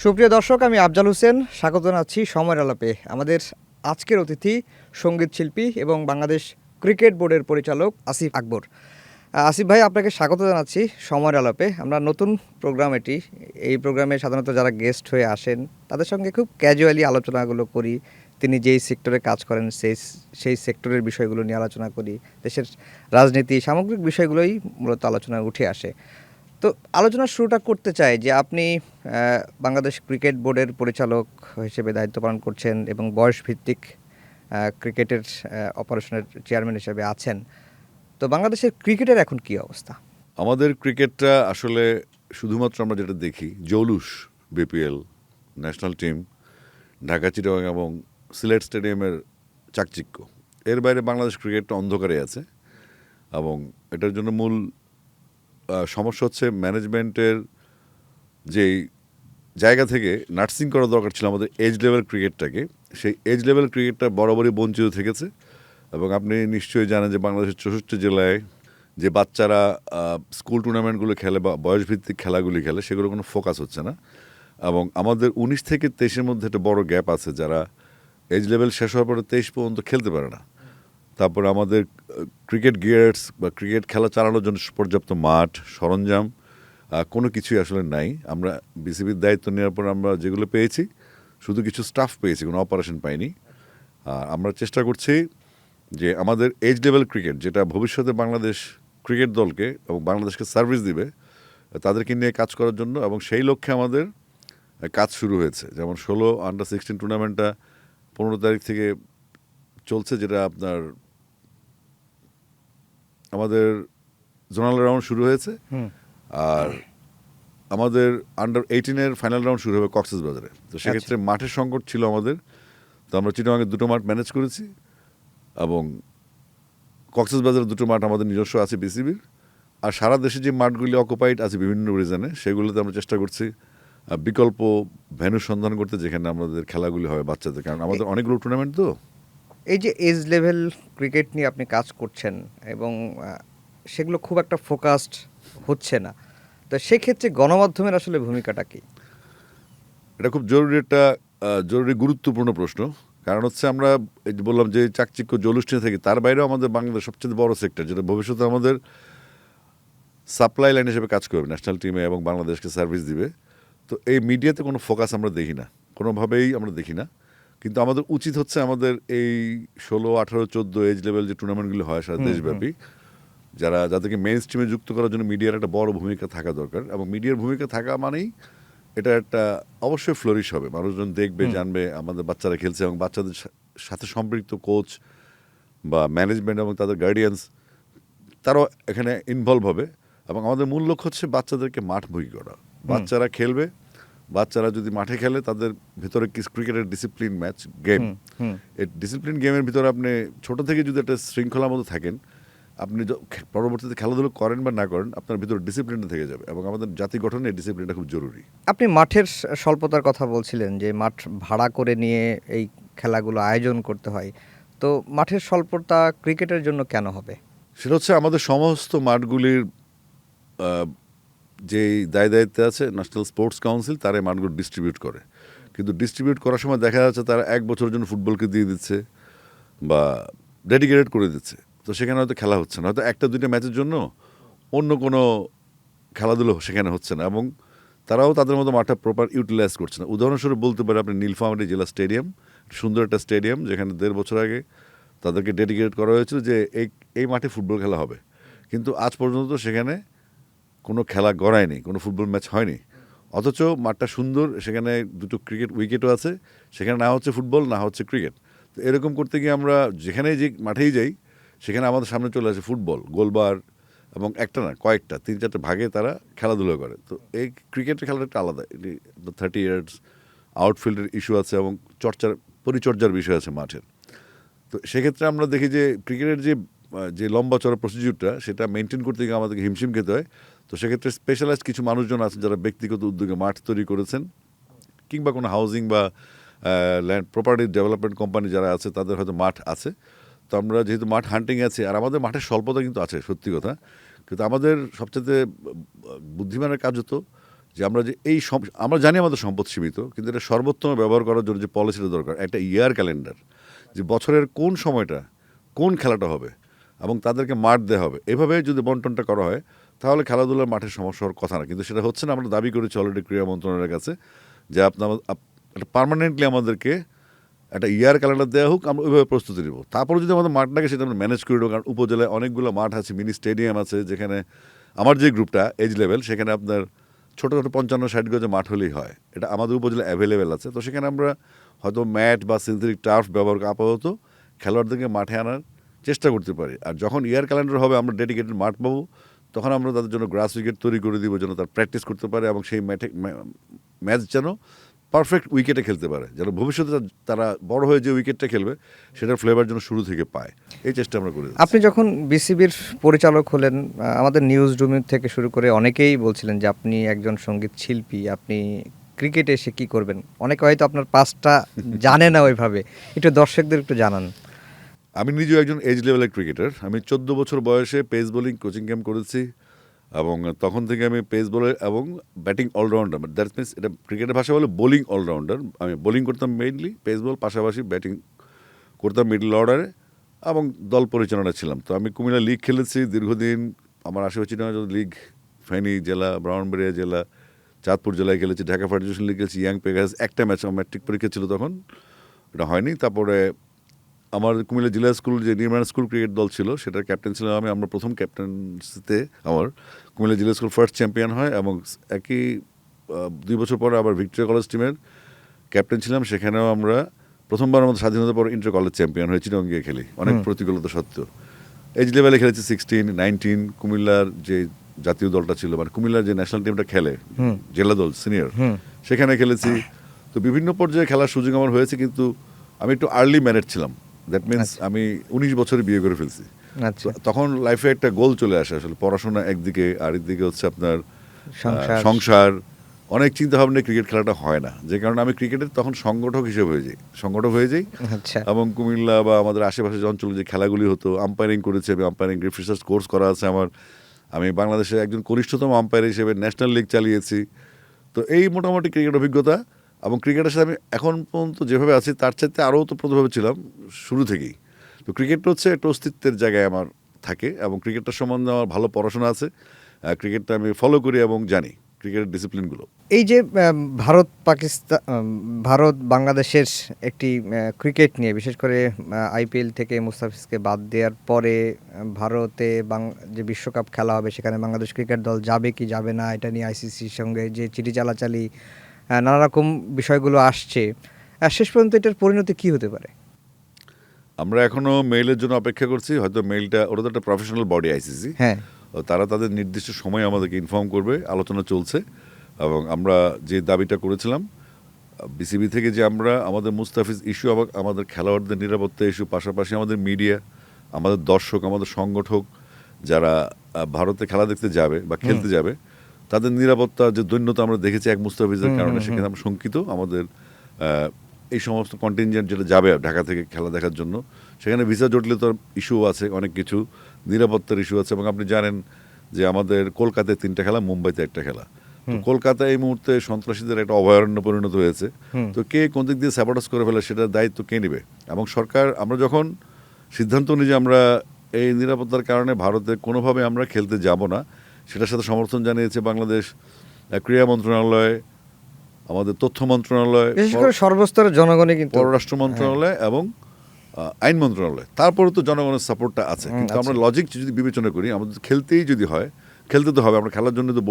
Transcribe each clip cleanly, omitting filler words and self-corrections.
সুপ্রিয় দর্শক, আমি আফজাল হোসেন স্বাগত জানাচ্ছি সময়ের আলাপে। আমাদের আজকের অতিথি সঙ্গীত শিল্পী এবং বাংলাদেশ ক্রিকেট বোর্ডের পরিচালক আসিফ আকবর। আসিফ ভাই, আপনাকে স্বাগত জানাচ্ছি সময়ের আলাপে। আমরা নতুন প্রোগ্রাম এটি। এই প্রোগ্রামে সাধারণত যারা গেস্ট হয়ে আসেন তাদের সঙ্গে খুব ক্যাজুয়ালি আলোচনাগুলো করি। তিনি যেই সেক্টরে কাজ করেন সেই সেক্টরের বিষয়গুলো নিয়ে আলোচনা করি। দেশের রাজনীতি সামগ্রিক বিষয়গুলোই মূলত আলোচনায় উঠে আসে। তো আলোচনার শুরুটা করতে চাই যে আপনি বাংলাদেশ ক্রিকেট বোর্ডের পরিচালক হিসেবে দায়িত্ব পালন করছেন এবং বয়সভিত্তিক ক্রিকেটের অপারেশনের চেয়ারম্যান হিসেবে আছেন। তো বাংলাদেশের ক্রিকেটের এখন কী অবস্থা? আমাদের ক্রিকেটটা আসলে শুধুমাত্র আমরা যেটা দেখি জৌলুস, BPL, national team, Dhaka Chittagong এবং সিলেট স্টেডিয়ামের চাকচিক্য, এর বাইরে বাংলাদেশ ক্রিকেটটা অন্ধকারে আছে। এবং এটার জন্য মূল সমস্যা হচ্ছে ম্যানেজমেন্টের যেই জায়গা থেকে নার্সিং করা দরকার ছিল আমাদের এজ লেভেল ক্রিকেটটাকে, সেই এজ লেভেল ক্রিকেটটা বরাবরই বঞ্চিত থেকেছে। এবং আপনি নিশ্চয়ই জানেন যে বাংলাদেশের 64 জেলায় যে বাচ্চারা স্কুল টুর্নামেন্টগুলো খেলে বা বয়সভিত্তিক খেলাগুলি খেলে, সেগুলো কোনো ফোকাস হচ্ছে না। এবং আমাদের 19 থেকে 23-এর মধ্যে একটা বড় গ্যাপ আছে, যারা এজ লেভেল শেষ হওয়ার পরে 23 পর্যন্ত খেলতে পারে না। তারপরে আমাদের ক্রিকেট গিয়ার্স বা ক্রিকেট খেলা চালানোর জন্য পর্যাপ্ত মাঠ, সরঞ্জাম কোনো কিছুই আসলে নাই। আমরা বিসিবির দায়িত্ব নেওয়ার পর আমরা যেগুলো পেয়েছি শুধু কিছু স্টাফ পেয়েছি, কোনো অপারেশন পাইনি। আমরা চেষ্টা করছি যে আমাদের এজ লেভেল ক্রিকেট, যেটা ভবিষ্যতে বাংলাদেশ ক্রিকেট দলকে এবং বাংলাদেশকে সার্ভিস দিবে, তাদেরকে নিয়ে কাজ করার জন্য। এবং সেই লক্ষ্যে আমাদের কাজ শুরু হয়েছে। যেমন 16 আন্ডার-16 টুর্নামেন্টটা 15 তারিখ থেকে চলছে, যেটা আপনার আমাদের জোনাল রাউন্ড শুরু হয়েছে। আর আমাদের আন্ডার-18-এর ফাইনাল রাউন্ড শুরু হবে কক্সবাজারে। তো সেক্ষেত্রে মাঠের সংকট ছিল আমাদের, তো আমরা চিটাগাংয়ে 2টো মাঠ ম্যানেজ করেছি এবং কক্সবাজারের 2টো মাঠ আমাদের নিজস্ব আছে বিসিবির। আর সারা দেশে যে মাঠগুলি অকুপাইড আছে বিভিন্ন রিজনে, সেগুলোতে আমরা চেষ্টা করছি বিকল্প ভেন্যু সন্ধান করতে, যেখানে আমাদের খেলাগুলি হয় বাচ্চাদের, কারণ আমাদের অনেকগুলো টুর্নামেন্ট। তো এই যে এজ লেভেল ক্রিকেট নিয়ে আপনি কাজ করছেন এবং সেগুলো খুব একটা ফোকাসড হচ্ছে না, তো সেক্ষেত্রে গণমাধ্যমের আসলে ভূমিকাটা কী? এটা খুব জরুরি গুরুত্বপূর্ণ প্রশ্ন। কারণ হচ্ছে আমরা এই যে বললাম যে চাকচিক্য জলুষ্ঠিনে থাকি, তার বাইরেও আমাদের বাংলাদেশ সবচেয়ে বড় সেক্টর, যেটা ভবিষ্যতে আমাদের সাপ্লাই লাইন হিসেবে কাজ করবে ন্যাশনাল টিমে এবং বাংলাদেশকে সার্ভিস দিবে। তো এই মিডিয়াতে কোনো ফোকাস আমরা দেখি না, কোনোভাবেই আমরা দেখি না। কিন্তু আমাদের উচিত হচ্ছে আমাদের এই 16, 18, 14 এজ লেভেল যে টুর্নামেন্টগুলো হয় সারা দেশব্যাপী, যাদেরকে মেইন স্ট্রিমে যুক্ত করার জন্য মিডিয়ার একটা বড় ভূমিকা থাকা দরকার। এবং মিডিয়ার ভূমিকা থাকা মানেই এটা একটা অবশ্যই ফ্লোরিশ হবে, মানুষজন দেখবে, জানবে আমাদের বাচ্চারা খেলছে, এবং বাচ্চাদের সাথে সম্পৃক্ত কোচ বা ম্যানেজমেন্ট এবং তাদের গার্ডিয়ানস, তারাও এখানে ইনভলভ হবে। এবং আমাদের মূল লক্ষ্য হচ্ছে বাচ্চাদেরকে মাঠমুখী করা। বাচ্চারা খেলবে, বাচ্চারা যদি মাঠে খেলে তাদের ভিতরে ক্রিকেটের ডিসিপ্লিন ম্যাচ গেম, এই ডিসিপ্লিন গেমের ভিতরে আপনি ছোট থেকে যদি একটা শৃঙ্খলার মধ্যে থাকেন, আপনি পরবর্তীতে খেলাধুলো করেন বা না করেন, আপনার ভিতরে ডিসিপ্লিনটা থেকে যাবে। এবং আমাদের জাতি গঠনে এই ডিসিপ্লিনটা খুব জরুরি। আপনি মাঠের স্বল্পতার কথা বলছিলেন যে মাঠ ভাড়া করে নিয়ে এই খেলাগুলো আয়োজন করতে হয়। তো মাঠের স্বল্পতা ক্রিকেটের জন্য কেন হবে? সেটা হচ্ছে আমাদের সমস্ত মাঠগুলির যেই দায়িত্বে আছে ন্যাশনাল স্পোর্টস কাউন্সিল, তারা এই মাঠগুলো ডিস্ট্রিবিউট করে। কিন্তু ডিস্ট্রিবিউট করার সময় দেখা যাচ্ছে তারা 1 বছরের জন্য ফুটবলকে দিয়ে দিচ্ছে বা ডেডিকেটেড করে দিচ্ছে। তো সেখানে হয়তো খেলা হচ্ছে না, হয়তো 1-2টা ম্যাচের জন্য অন্য কোনো খেলাধুলো সেখানে হচ্ছে না, এবং তারাও তাদের মতো মাঠটা প্রপার ইউটিলাইজ করছে না। উদাহরণস্বরূপ বলতে পারে আপনি নীলফামারী জেলা স্টেডিয়াম, সুন্দর একটা স্টেডিয়াম, যেখানে 1.5 বছর আগে তাদেরকে ডেডিকেট করা হয়েছিল যে এই মাঠে ফুটবল খেলা হবে। কিন্তু আজ পর্যন্ত সেখানে কোনো খেলা গড়ায়নি, কোনো ফুটবল ম্যাচ হয়নি। অথচ মাঠটা সুন্দর, সেখানে 2টো ক্রিকেট উইকেটও আছে, সেখানে না হচ্ছে ফুটবল, না হচ্ছে ক্রিকেট। তো এরকম করতে গিয়ে আমরা যেখানেই যে মাঠেই যাই, সেখানে আমাদের সামনে চলে আসে ফুটবল, গোলবার, এবং একটা না কয়েকটা 3-4টা ভাগে তারা খেলাধুলো করে। তো এই ক্রিকেটের খেলাটা একটা আলাদা, এটি 30 ইয়ার্স আউটফিল্ডের ইস্যু আছে এবং পরিচর্যার বিষয় আছে মাঠের। তো সেক্ষেত্রে আমরা দেখি যে ক্রিকেটের যে লম্বা চড়া প্রসিডিউরটা, সেটা মেনটেন করতে গিয়ে আমাদেরকে হিমশিম খেতে হয়। তো সেক্ষেত্রে স্পেশালাইজড কিছু মানুষজন আছে যারা ব্যক্তিগত উদ্যোগে মাঠ তৈরি করেছেন, কিংবা কোনো হাউজিং বা ল্যান্ড প্রপার্টি ডেভেলপমেন্ট কোম্পানি যারা আছে, তাদের হয়তো মাঠ আছে। তো আমরা যেহেতু মাঠ হান্টিং আছে, আর আমাদের মাঠের স্বল্পতা কিন্তু আছে, সত্যি কথা। কিন্তু আমাদের সবচেয়ে বুদ্ধিমানের কাজ হতো যে আমরা যে আমরা জানি আমাদের সম্পদ সীমিত, কিন্তু এটা সর্বোত্তম ব্যবহার করার জন্য যে পলিসিটা দরকার, একটা ইয়ার ক্যালেন্ডার, যে বছরের কোন সময়টা কোন খেলাটা হবে এবং তাদেরকে মাঠ দেওয়া হবে, এভাবে যদি বন্টনটা করা হয় তাহলে খেলাধুলার মাঠের সমস্যা হওয়ার কথা না। কিন্তু সেটা হচ্ছে না। আমরা দাবি করেছি অলরেডি ক্রীড়া মন্ত্রণালয়ের কাছে যে একটা পার্মানেন্টলি আমাদেরকে একটা ইয়ার ক্যালেন্ডার দেওয়া হোক, আমরা ওইভাবে প্রস্তুতি নেব। তারপরে যদি আমাদের মাঠটাকে সেটা আমরা ম্যানেজ করে দেবো, কারণ উপজেলায় অনেকগুলো মাঠ আছে, মিনি স্টেডিয়াম আছে, যেখানে আমার যে গ্রুপটা এজ লেভেল, সেখানে আপনার ছোটো ছোটো 55-60 গজে মাঠ হলেই হয়। এটা আমাদের উপজেলা অ্যাভেলেবেল আছে। তো সেখানে আমরা হয়তো ম্যাট বা সিনথেটিক টার্ফ ব্যবহার করে আপাতত খেলোয়াড়দেরকে মাঠে আনার চেষ্টা করতে পারি। আর যখন ইয়ার ক্যালেন্ডার হবে, আমরা ডেডিকেটেড মাঠ পাবো, তখন আমরা তাদের জন্য গ্রাস উইকেট তৈরি করে দিব, যেন তারা প্র্যাকটিস করতে পারে এবং সেই ম্যাচ যেন পারফেক্ট উইকেটে খেলতে পারে, যেন ভবিষ্যতে তারা বড় হয়ে যে উইকেটটা খেলবে সেটার ফ্লেভার যেন শুরু থেকে পায়। এই চেষ্টা আমরা করি। আপনি যখন বিসিবির পরিচালক হলেন, আমাদের নিউজ রুম থেকে শুরু করে অনেকেই বলছিলেন যে আপনি একজন সঙ্গীত শিল্পী, আপনি ক্রিকেটে এসে কী করবেন। অনেকে হয়তো আপনার পাসটা জানে না ওইভাবে, একটু দর্শকদের একটু জানান। আমি নিজেও একজন এজ লেভেলের ক্রিকেটার। আমি 14 বছর বয়সে পেস বোলিং কোচিং ক্যাম্প করেছি এবং তখন থেকে আমি পেস বোলার এবং ব্যাটিং অলরাউন্ডার, দ্যাট মিনস এটা ক্রিকেটের ভাষা বলে বোলিং অলরাউন্ডার। আমি বোলিং করতাম মেইনলি, পেস বল পাশাপাশি ব্যাটিং করতাম মিডল অর্ডারে এবং দল পরিচালনায় ছিলাম। তো আমি কুমিল্লা লিগ খেলেছি দীর্ঘদিন। আমার আশেপাশে লিগ, ফেনী জেলা, ব্রাহ্মণবাড়িয়া জেলা, চাঁদপুর জেলায় খেলেছি, ঢাকা ফেডারেশন লিগ খেলেছি, ইয়াং পেগাস। একটা ম্যাচ আমার ম্যাট্রিক পরীক্ষা ছিল তখন, এটা হয়নি। তারপরে আমার কুমিল্লা জেলা স্কুল যে নির্মাণ স্কুল ক্রিকেট দল ছিল, সেটার ক্যাপ্টেন ছিলাম আমি। আমরা প্রথম ক্যাপ্টেন্সিতে আমার কুমিল্লা জেলা স্কুল ফার্স্ট চ্যাম্পিয়ন হয় এবং একই 2 বছর পরে আবার ভিক্টোরিয়া কলেজ টিমের ক্যাপ্টেন ছিলাম। সেখানেও আমরা প্রথমবার আমাদের স্বাধীনতার পর ইন্টার কলেজ চ্যাম্পিয়ন হয়েছি গিয়ে খেলি, অনেক প্রতিকূলতা সত্ত্বেও। এজ লেভেলে খেলেছি 16, 19। কুমিল্লার যে জাতীয় দলটা ছিল, মানে কুমিল্লার যে ন্যাশনাল টিমটা খেলে, জেলা দল সিনিয়র, সেখানে খেলেছি। তো বিভিন্ন পর্যায়ে খেলার সুযোগ আমার হয়েছে, কিন্তু আমি একটু আর্লি ম্যারেড ছিলাম। দ্যাট মিনস আমি 19 বছরে বিয়ে করে ফেলছি। তখন লাইফে একটা গোল চলে আসে, আসলে পড়াশোনা একদিকে, আর একদিকে হচ্ছে আপনার সংসার, অনেক চিন্তা ভাবনা। ক্রিকেট খেলাটা হয় না, যে কারণে আমি ক্রিকেটের তখন সংগঠক হয়ে যাই। এবং কুমিল্লা বা আমাদের আশেপাশে যে অঞ্চলে যে খেলাগুলি হতো, আম্পায়ারিং করেছি আমি, আম্পায়ারিং রিফ্রেশার্স কোর্স করা আছে আমার। আমি বাংলাদেশের একজন কনিষ্ঠতম আম্পায়ার হিসেবে ন্যাশনাল লিগ চালিয়েছি। তো এই মোটামুটি ক্রিকেট অভিজ্ঞতা। এবং ক্রিকেটের সাথে আমি এখন পর্যন্ত যেভাবে আছি তার চাইতে আরও ওতপ্রোতভাবে ছিলাম শুরু থেকেই। তো ক্রিকেটটা হচ্ছে একটা অস্তিত্বের জায়গায় আমার থাকে এবং ক্রিকেটটার সম্বন্ধে আমার ভালো পড়াশোনা আছে। ক্রিকেটটা আমি ফলো করি এবং জানি ক্রিকেটের ডিসিপ্লিনগুলো। এই যে ভারত বাংলাদেশের একটি ক্রিকেট নিয়ে, বিশেষ করে আইপিএল থেকে মুস্তাফিজকে বাদ দেওয়ার পরে ভারতে যে বিশ্বকাপ খেলা হবে, সেখানে বাংলাদেশ ক্রিকেট দল যাবে কি যাবে না, এটা নিয়ে আইসিসির সঙ্গে যে চিঠি চালাচালি, নানা রকম বিষয়গুলো আসছে, শেষ পর্যন্ত এটার পরিণতি কী হতে পারে? আমরা এখনও মেইলের জন্য অপেক্ষা করছি। হয়তো মেইলটা, ওটা তো একটা প্রফেশনাল বডি আইসিসি, হ্যাঁ, তারা তাদের নির্দিষ্ট সময় আমাদেরকে ইনফর্ম করবে। আলোচনা চলছে এবং আমরা যে দাবিটা করেছিলাম বিসিবি থেকে, যে আমরা আমাদের মুস্তাফিজ ইস্যু, আমাদের খেলোয়াড়দের নিরাপত্তা ইস্যু, পাশাপাশি আমাদের মিডিয়া, আমাদের দর্শক, আমাদের সংগঠক যারা ভারতে খেলা দেখতে যাবে বা খেলতে যাবে, তাদের নিরাপত্তা যে দৈন্যতা আমরা দেখেছি এক মুস্তাফিজের কারণে, সেখানে আমরা শঙ্কিত। আমাদের এই সমস্ত কন্টিনজেন্ট যেটা যাবে ঢাকা থেকে খেলা দেখার জন্য, সেখানে ভিসা জটলে তো ইস্যু আছে, অনেক কিছু নিরাপত্তার ইস্যু আছে। এবং আপনি জানেন যে আমাদের কলকাতায় 3টা খেলা, মুম্বাইতে 1টা খেলা। তো কলকাতা এই মুহূর্তে সন্ত্রাসীদের একটা অভয়ারণ্য পরিণত হয়েছে। তো কে কোন দিক দিয়ে স্যাবোটাজ করে ফেলে, সেটার দায়িত্ব কে নেবে? এবং সরকার, আমরা যখন সিদ্ধান্ত নিই যে আমরা এই নিরাপত্তার কারণে ভারতে কোনোভাবে আমরা খেলতে যাব না, সেটার সাথে সমর্থন জানিয়েছে বাংলাদেশ ক্রীড়া মন্ত্রণালয়, আমাদের তথ্য মন্ত্রণালয়, বিশেষ করে সর্বস্তরের জনগণই, কিন্তু পররাষ্ট্র মন্ত্রণালয় এবং আইন মন্ত্রণালয়। তারপরে তো জনগণের সাপোর্টটা আছে। কিন্তু আমরা লজিক যদি বিবেচনা করি, আমাদের খেলতেই যদি হয়, খেলতে তো হবে। আমরা খেলার জন্য তো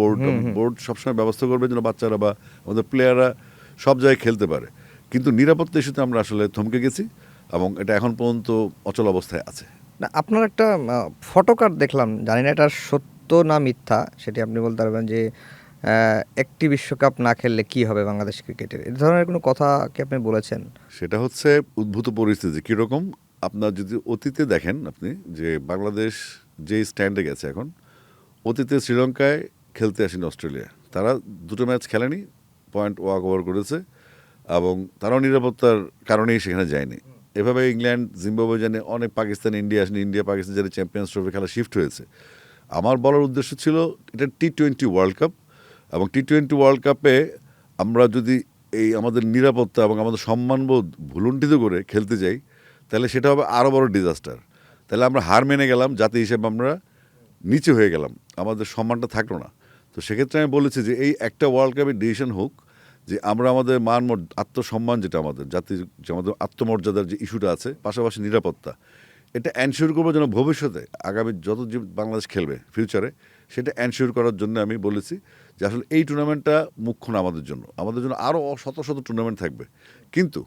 বোর্ড সবসময় ব্যবস্থা করবে যেন বাচ্চারা বা আমাদের প্লেয়াররা সব জায়গায় খেলতে পারে। কিন্তু নিরাপত্তা ইস্যুতে আমরা আসলে থমকে গেছি এবং এটা এখন পর্যন্ত অচল অবস্থায় আছে। না, আপনার একটা ফটোকার্ড দেখলাম, জানি না এটা সত্য না মিথ্যা, সেটি আপনি বলতে পারবেন, যে একটি বিশ্বকাপ না খেললে কি হবে বাংলাদেশ ক্রিকেটের, এই ধরনের কোনো কথা কি আপনি বলেছেন? সেটা হচ্ছে উদ্ভূত পরিস্থিতি। কীরকম, আপনার যদি অতীতে দেখেন আপনি, যে বাংলাদেশ যে স্ট্যান্ডে গেছে এখন, অতীতে শ্রীলঙ্কায় খেলতে আসেনি অস্ট্রেলিয়া, তারা 2টো ম্যাচ খেলেনি, পয়েন্ট ওয়াক ওভার করেছে এবং তারাও নিরাপত্তার কারণেই সেখানে যায়নি। এভাবে ইংল্যান্ড, জিম্বাবুয়ে জানে, অনেক পাকিস্তান, ইন্ডিয়া আসেনি, ইন্ডিয়া পাকিস্তান যারা চ্যাম্পিয়ন্স ট্রফি খেলা শিফট হয়েছে। আমার বলার উদ্দেশ্য ছিল এটা T20 ওয়ার্ল্ড কাপ এবং T20 ওয়ার্ল্ড কাপে আমরা যদি এই আমাদের নিরাপত্তা এবং আমাদের সম্মানবোধ ভুলুণ্ঠিত করে খেলতে যাই, তাহলে সেটা হবে আরও বড় ডিজাস্টার। তাহলে আমরা হার মেনে গেলাম, জাতি হিসেবে আমরা নিচে হয়ে গেলাম, আমাদের সম্মানটা থাকলো না। তো সেক্ষেত্রে আমি বলেছি যে এই একটা ওয়ার্ল্ড কাপের ডিসিশন হোক, যে আমরা আমাদের আত্মসম্মান, যেটা আমাদের জাতির, যে আমাদের আত্মমর্যাদার যে ইস্যুটা আছে, পাশাপাশি নিরাপত্তা, এটা এনশিওর করবো যেন ভবিষ্যতে আগামী যত যে বাংলাদেশ খেলবে ফিউচারে, সেটা এনশিওর করার জন্য আমি বলেছি যে আসলে এই টুর্নামেন্টটা মুখ্য না আমাদের জন্য আরও শত শত টুর্নামেন্ট থাকবে, কিন্তু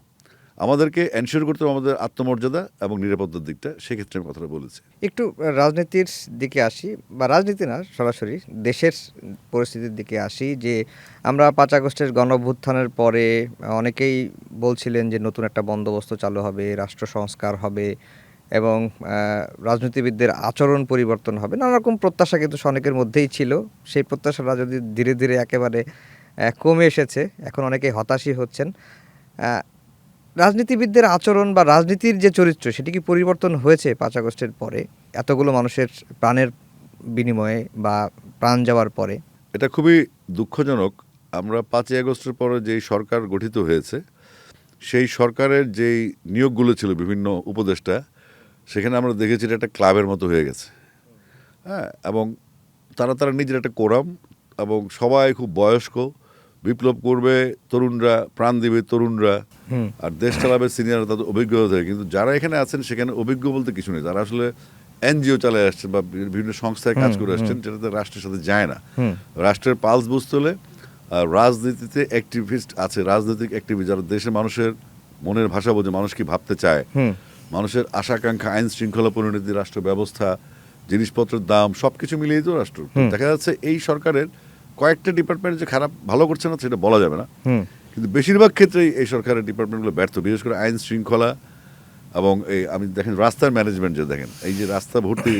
আমাদেরকে এনশিওর করতে হবে আমাদের আত্মমর্যাদা এবং নিরাপত্তার দিকটা। সেক্ষেত্রে আমি কথাটা বলেছি। একটু রাজনীতির দিকে আসি, বা রাজনীতি না, সরাসরি দেশের পরিস্থিতির দিকে আসি। যে আমরা 5 আগস্টের গণঅভ্যুত্থানের পরে অনেকেই বলছিলেন যে নতুন একটা বন্দোবস্ত চালু হবে, রাষ্ট্র সংস্কার হবে এবং রাজনীতিবিদদের আচরণ পরিবর্তন হবে, নানা রকম প্রত্যাশা কিন্তু অনেকের মধ্যেই ছিল। সেই প্রত্যাশাটা যদি ধীরে ধীরে একেবারে কমে এসেছে, এখন অনেকেই হতাশই হচ্ছেন। রাজনীতিবিদদের আচরণ বা রাজনীতির যে চরিত্র, সেটি কি পরিবর্তন হয়েছে 5 আগস্টের পরে, এতগুলো মানুষের প্রাণের বিনিময়ে বা প্রাণ যাওয়ার পরে? এটা খুবই দুঃখজনক। আমরা 5ই আগস্টের পরে যেই সরকার গঠিত হয়েছে, সেই সরকারের যেই নিয়োগগুলো ছিল বিভিন্ন উপদেষ্টা, সেখানে আমরা দেখেছি এটা একটা ক্লাবের মতো হয়ে গেছে। হ্যাঁ, এবং তারা নিজের একটা কোরাম, এবং সবাই খুব বয়স্ক, বিপ্লব করবে তরুণরা, প্রাণ দিবে তরুণরা, আর দেশ চালাবে সিনিয়ররা, তাদের অভিজ্ঞতা থাকে। কিন্তু যারা এখানে আছেন সেখানে অভিজ্ঞ বলতে কিছু নেই, তারা আসলে এনজিও চালিয়ে আসছেন বা বিভিন্ন সংস্থায় কাজ করে আসছেন, যেটাতে রাষ্ট্রের সাথে যায় না। রাষ্ট্রের পালস বুঝতে হলে রাজনীতিতে অ্যাক্টিভিস্ট আছে, রাজনৈতিক অ্যাক্টিভিস্ট যারা দেশের মানুষের মনের ভাষা বোঝে, মানুষ কি ভাবতে চায়, মানুষের আশাকাঙ্ক্ষা, আইন শৃঙ্খলা পরিণতি, রাষ্ট্র ব্যবস্থা, জিনিসপত্রের দাম, সব কিছু মিলিয়ে তো রাষ্ট্র। দেখা যাচ্ছে এই সরকারের কয়েকটা ডিপার্টমেন্ট যে খারাপ ভালো করছে না সেটা বলা যাবে না, কিন্তু বেশিরভাগ ক্ষেত্রেই এই সরকারের ডিপার্টমেন্টগুলো ব্যর্থ, বিশেষ করে আইন শৃঙ্খলা। এবং এই আমি দেখেন রাস্তার ম্যানেজমেন্ট, যে দেখেন এই যে রাস্তা ভর্তি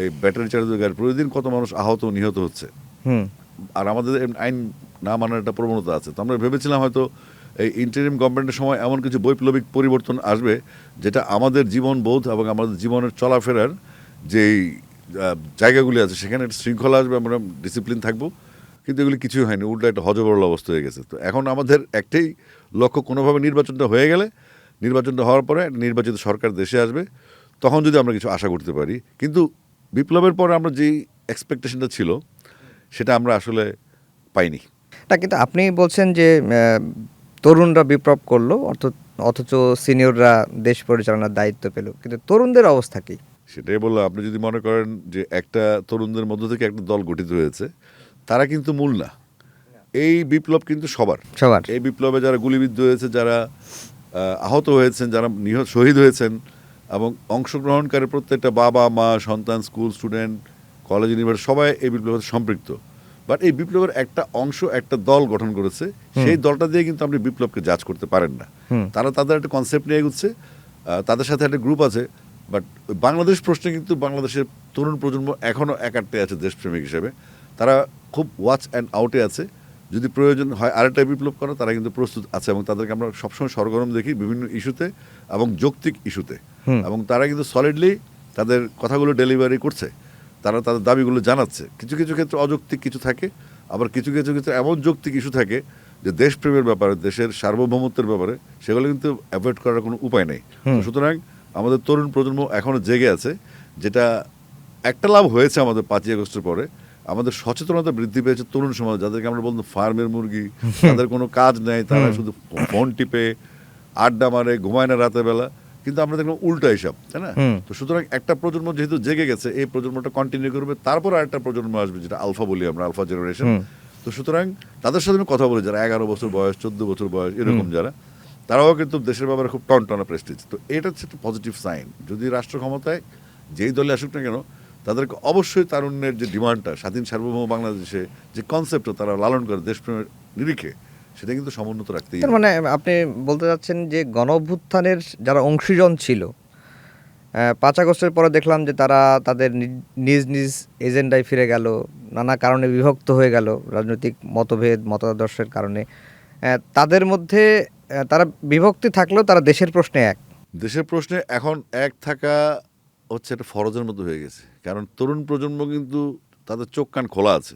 এই ব্যাটারি চালিত গাড়ি, প্রতিদিন কত মানুষ আহত নিহত হচ্ছে, আর আমাদের আইন না মানার একটা প্রবণতা আছে। তো আমরা ভেবেছিলাম হয়তো এই ইন্টারিম গভর্নমেন্টের সময় এমন কিছু বৈপ্লবিক পরিবর্তন আসবে, যেটা আমাদের জীবন বোধ এবং আমাদের জীবনের চলাফেরার যেই জায়গাগুলি আছে সেখানে একটা শৃঙ্খলা আসবে, আমরা ডিসিপ্লিন থাকবো। কিন্তু এগুলি কিছুই হয়নি, উল্টো একটা হজবরল অবস্থা হয়ে গেছে। তো এখন আমাদের একটাই লক্ষ্য, কোনোভাবে নির্বাচনটা হয়ে গেলে, নির্বাচনটা হওয়ার পরে নির্বাচিত সরকার দেশে আসবে, তখন যদি আমরা কিছু আশা করতে পারি। কিন্তু বিপ্লবের পরে আমরা যেই এক্সপেকটেশনটা ছিল সেটা আমরা আসলে পাইনি। না, কিন্তু আপনি বলছেন যে তরুণরা বিপ্লব করলো, অথচ সিনিয়ররা দেশ পরিচালনার দায়িত্ব পেল, কিন্তু তরুণদের অবস্থা কি? সেটাই বললাম, আপনি যদি মনে করেন যে একটা তরুণদের মধ্য থেকে একটা দল গঠিত হয়েছে, তারা কিন্তু মূল না। এই বিপ্লব কিন্তু সবার। এই বিপ্লবে যারা গুলিবিদ্ধ হয়েছে, যারা আহত হয়েছেন, যারা শহীদ হয়েছেন, এবং অংশগ্রহণকারী প্রত্যেকটা বাবা মা, সন্তান, স্কুল স্টুডেন্ট, কলেজ ইউনিভার্সিটি, সবাই এই বিপ্লবের সাথে সম্পৃক্ত। বাট এই বিপ্লবের একটা অংশ একটা দল গঠন করেছে, সেই দলটা দিয়ে কিন্তু আপনি বিপ্লবকে জাজ করতে পারেন না। তারা তাদের একটা কনসেপ্ট নিয়ে এগুচ্ছে, তাদের সাথে একটা গ্রুপ আছে। বাট বাংলাদেশ প্রশ্নে কিন্তু বাংলাদেশের তরুণ প্রজন্ম এখনও একাট্টে আছে দেশপ্রেমিক হিসেবে। তারা খুব ওয়াচ অ্যান্ড আউটে আছে। যদি প্রয়োজন হয় আরেকটা বিপ্লব করা, তারা কিন্তু প্রস্তুত আছে, এবং তাদেরকে আমরা সবসময় সরগরম দেখি বিভিন্ন ইস্যুতে এবং যৌক্তিক ইস্যুতে, এবং তারা কিন্তু সলিডলি তাদের কথাগুলো ডেলিভারি করছে, তারা তাদের দাবিগুলো জানাচ্ছে। কিছু কিছু ক্ষেত্রে অযৌক্তিক কিছু থাকে, আবার কিছু কিছু ক্ষেত্রে এমন যৌক্তিক ইস্যু থাকে যে দেশপ্রেমের ব্যাপারে, দেশের সার্বভৌমত্বের ব্যাপারে, সেগুলো কিন্তু অ্যাভয়েড করার কোনো উপায় নেই। সুতরাং আমাদের তরুণ প্রজন্ম এখনও জেগে আছে। যেটা একটা লাভ হয়েছে আমাদের 5ই আগস্টের পরে, আমাদের সচেতনতা বৃদ্ধি পেয়েছে তরুণ সমাজ, যাদেরকে আমরা বলতাম ফার্মের মুরগি, তাদের কোনো কাজ নেই, তারা শুধু ফোন টিপে আড্ডা মারে, ঘুমায় না রাতের বেলা, কিন্তু আমরা দেখলাম উল্টা হিসাব, তাই না? তো সুতরাং একটা প্রজন্ম যেহেতু জেগে গেছে, এই প্রজন্মটা কন্টিনিউ করবে, তারপর আরেকটা প্রজন্ম আসবে, যেটা আলফা বলি আমরা, আলফা জেনারেশন। তো সুতরাং তাদের সাথে আমি কথা বলি, যারা 11 বছর বয়স, 14 বছর বয়স, এরকম যারা, তারাও কিন্তু দেশের ব্যাপারে খুব টনটনা প্রেস্টিজ। তো এটা হচ্ছে একটা পজিটিভ সাইন। যদি রাষ্ট্র ক্ষমতায় যেই দলে আসুক না কেন, তাদেরকে অবশ্যই তারুণ্যের যে ডিমান্ডটা, স্বাধীন সার্বভৌম বাংলাদেশে যে কনসেপ্টটা তারা লালন করে দেশপ্রেমের নিরিখে, সেটা কিন্তু সমুন্নত রাখতেই হবে। মানে আপনি বলতে চাচ্ছেন যে গণ অভ্যুত্থানের যারা অংশীজন ছিল, 5 আগস্টের পরে দেখলাম যে তারা তাদের নিজ নিজ এজেন্ডায় ফিরে গেল, নানা কারণে বিভক্ত হয়ে গেল, রাজনৈতিক মতভেদ, মতাদর্শের কারণে। তাদের মধ্যে তারা বিভক্তি থাকলেও তারা দেশের প্রশ্নে এক। দেশের প্রশ্নে এখন এক থাকা হচ্ছে একটা ফরজের মতো হয়ে গেছে, কারণ তরুণ প্রজন্ম কিন্তু তাদের চোখ কান খোলা আছে,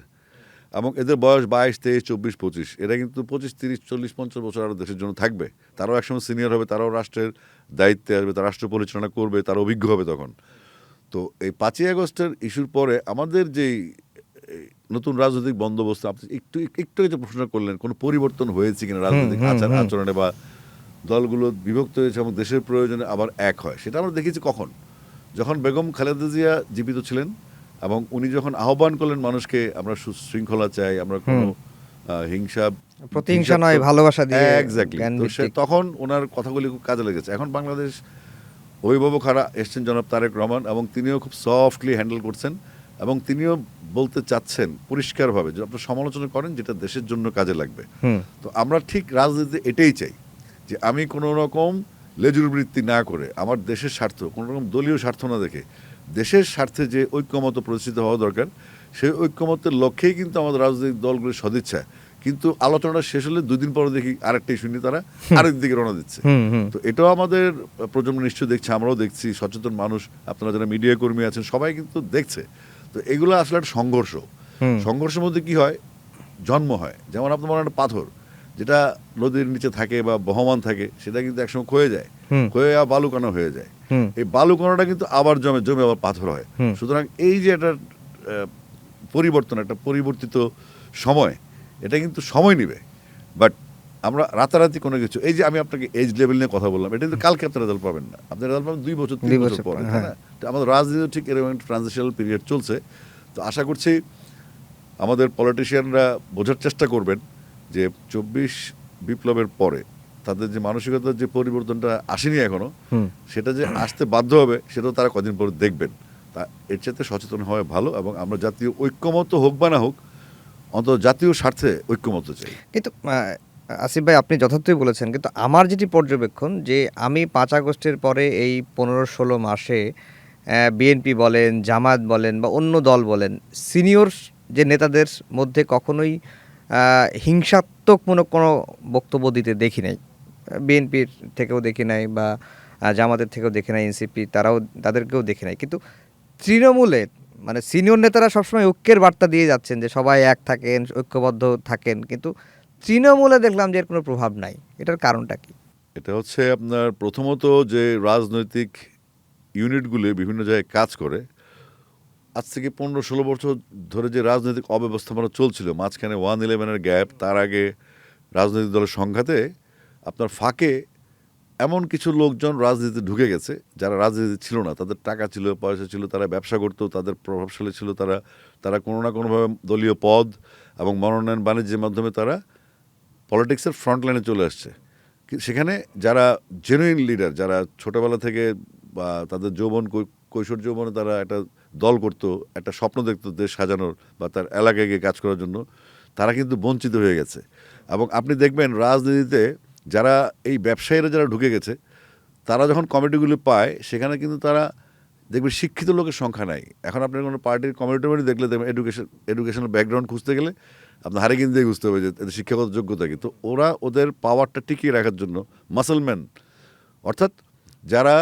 এবং এদের বয়স 22, 23, 24, 25, এরা কিন্তু 25, 30, 40, 50 বছর আরও দেশের জন্য থাকবে। তারাও একসময় সিনিয়র হবে, তারাও রাষ্ট্রের দায়িত্বে আসবে, তারা রাষ্ট্র পরিচালনা করবে, তারা অভিজ্ঞ হবে তখন। তো এই 5ই আগস্টের ইস্যুর পরে আমাদের যেই এই নতুন রাজনৈতিক বন্দোবস্ত, আপনি একটু যে প্রশ্ন করলেন, কোনো পরিবর্তন হয়েছে কিনা রাজনৈতিক আচরণে, বা দলগুলো বিভক্ত হয়েছে এবং দেশের প্রয়োজনে আবার এক হয়, সেটা আমরা দেখেছি কখন? যখন বেগম খালেদা জিয়া জীবিত ছিলেন এবং উনি যখন আহ্বান করলেন মানুষকে, আমরা সুশৃঙ্খলা চাই, আমরা কোনো হিংসা প্রতিহিংসা নয়, ভালোবাসা দিয়ে, এক্স্যাক্টলি। জ্ঞান তো সে ভিত্তিক। তখন ওনার কথাগুলি খুব কাজে লেগেছে। এখন বাংলাদেশ অভিভাবকরা এসছেন জনাব তারেক রহমান, এবং তিনিও খুব সফটলি হ্যান্ডেল করছেন, এবং তিনিও বলতে চাচ্ছেন পরিষ্কারভাবে যে আপনারা সমালোচনা করেন যেটা দেশের জন্য কাজে লাগবে। তো আমরা ঠিক রাজনীতিতে এটাই চাই, যে আমি কোনো রকম লেজুর বৃত্তি না করে, আমার দেশের স্বার্থ, কোনো রকম দলীয় স্বার্থ না দেখে, দেশের স্বার্থে যে ঐক্যমত প্রতিষ্ঠিত হওয়া দরকার, সেই ঐক্যমতের লক্ষ্যেই কিন্তু আমাদের রাজনৈতিক দলগুলোর সদিচ্ছা। কিন্তু আলোচনাটা শেষ হলে 2 দিন পরে দেখি আরেকটা ইস্যু নিয়ে তারা আরেক দিকে রওনা দিচ্ছে। তো এটাও আমাদের প্রজন্ম নিশ্চয়ই দেখছে, আমরাও দেখছি, সচেতন মানুষ, আপনারা যারা মিডিয়া কর্মী আছেন সবাই কিন্তু দেখছে। তো এগুলো আসলে একটা সংঘর্ষ। সংঘর্ষের মধ্যে কি হয়? জন্ম হয়। যেমন আপনার মনে একটা পাথর, যেটা নদীর নিচে থাকে বা বহমান থাকে, সেটা কিন্তু একসময় ক্ষয়ে যায়, ক্ষয়ে আবার বালুকানা হয়ে যায়। এই বালুকণাটা কিন্তু আবার জমে জমে আবার পাথর হয়। সুতরাং এই যে একটা পরিবর্তন, একটা পরিবর্তিত সময়, এটা কিন্তু সময় নেবে। বাট আমরা রাতারাতি কোনো কিছু, এই যে আমি আপনাকে এজ লেভেল নিয়ে কথা বললাম, এটা কিন্তু কালকে আপনার রেজাল্ট পাবেন না, আপনার রেজাল্ট পাবেন 2 বছর 3 বছর পরে, তাই না? তো আমাদের রাজনীতি ঠিক এরকম একটা ট্রানজিশনাল পিরিয়ড চলছে। তো আশা করছি আমাদের পলিটিশিয়ানরা বোঝার চেষ্টা করবেন যে 24 বিপ্লবের পরে তাদের যে মানসিকতার যে পরিবর্তনটা আসেনি এখনো, সেটা যে আসতে বাধ্য হবে, সেটাও তারা কদিন পরে দেখবেন। তা এর চাইতে সচেতন হওয়া ভালো, এবং আমরা জাতীয় ঐক্যমত হোক বা না হোক, অন্তত জাতীয় স্বার্থে ঐক্যমত চাই। কিন্তু আসিফ ভাই, আপনি যথার্থই বলেছেন, কিন্তু আমার যেটি পর্যবেক্ষণ, যে আমি 5 আগস্টের পরে এই 15-16 মাসে বিএনপি বলেন, জামাত বলেন বা অন্য দল বলেন, সিনিয়র যে নেতাদের মধ্যে কখনোই হিংসাত্মকমূলক কোনো বক্তব্য দিতে দেখি নাই। বিএনপির থেকেও দেখি নাই, বা জামাতের থেকেও দেখি নাই, এনসিপি তাদেরকেও দেখি নাই। কিন্তু তৃণমূলের মানে সিনিয়র নেতারা সবসময় ঐক্যের বার্তা দিয়ে যাচ্ছেন, যে সবাই এক থাকেন, ঐক্যবদ্ধ থাকেন, কিন্তু তৃণমূলে দেখলাম যে এর কোনো প্রভাব নাই। এটার কারণটা কি? এটা হচ্ছে আপনার প্রথমত যে রাজনৈতিক ইউনিটগুলি বিভিন্ন জায়গায় কাজ করে, আজ থেকে 15-16 বছর ধরে যে রাজনৈতিক অব্যবস্থাপনা চলছিল, মাঝখানে 1/11-এর গ্যাপ, তার আগে রাজনৈতিক দলের সংঘাতে আপনার ফাঁকে এমন কিছু লোকজন রাজনীতিতে ঢুকে গেছে যারা রাজনীতি ছিল না, তাদের টাকা ছিল, পয়সা ছিল, তারা ব্যবসা করতো, তাদের প্রভাবশালী ছিল, তারা কোনো না কোনোভাবে দলীয় পদ এবং মনোনয়ন বাণিজ্যের মাধ্যমে তারা পলিটিক্সের ফ্রন্ট লাইনে চলে আসছে। সেখানে যারা জেনুইন লিডার, যারা ছোটোবেলা থেকে বা তাদের কৈশোর যৌবনে তারা একটা দল করতো, একটা স্বপ্ন দেখতো দেশ সাজানোর বা তার এলাকায় গিয়ে কাজ করার জন্য, তারা কিন্তু বঞ্চিত হয়ে গেছে। এবং আপনি দেখবেন রাজনীতিতে যারা এই ব্যবসায়ীরা যারা ঢুকে গেছে, তারা যখন কমিটিগুলি পায়, সেখানে কিন্তু তারা দেখবেন শিক্ষিত লোকের সংখ্যা নাই। এখন আপনার কোনো পার্টির কমিটি দেখলে দেখবেন এডুকেশনাল ব্যাকগ্রাউন্ড খুঁজতে গেলে আপনার হারে কিনতে খুঁজতে হবে যে এদের শিক্ষাগত যোগ্যতা কি। তো ওরা ওদের পাওয়ারটা টিকিয়ে রাখার জন্য মাসলম্যান, অর্থাৎ যারা